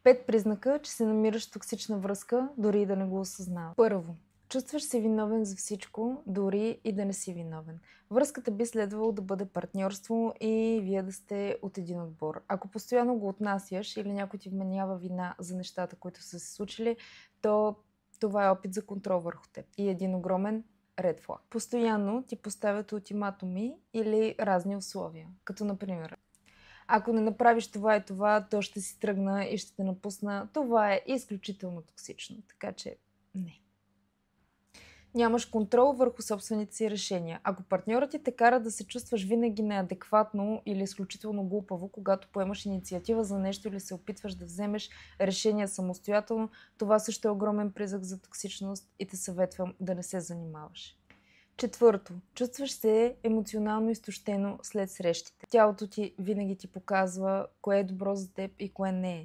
5 признака, че се намираш в токсична връзка, дори и да не го осъзнаваш. Първо, чувстваш се виновен за всичко, дори и да не си виновен. Връзката би следвало да бъде партньорство и вие да сте от един отбор. Ако постоянно го отнасяш или някой ти вменява вина за нещата, които са се случили, то това е опит за контрол върху теб и един огромен ред флаг. Постоянно ти поставят ултиматуми или разни условия, като например: ако не направиш това и това, то ще си тръгна и ще те напусна. Това е изключително токсично, така че не. Нямаш контрол върху собствените си решения. Ако партньорът ти те кара да се чувстваш винаги неадекватно или изключително глупаво, когато поемаш инициатива за нещо или се опитваш да вземеш решение самостоятелно, това също е огромен признак за токсичност и те съветвам да не се занимаваш. Четвърто, чувстваш се емоционално изтощено след срещите. Тялото ти винаги ти показва кое е добро за теб и кое не е.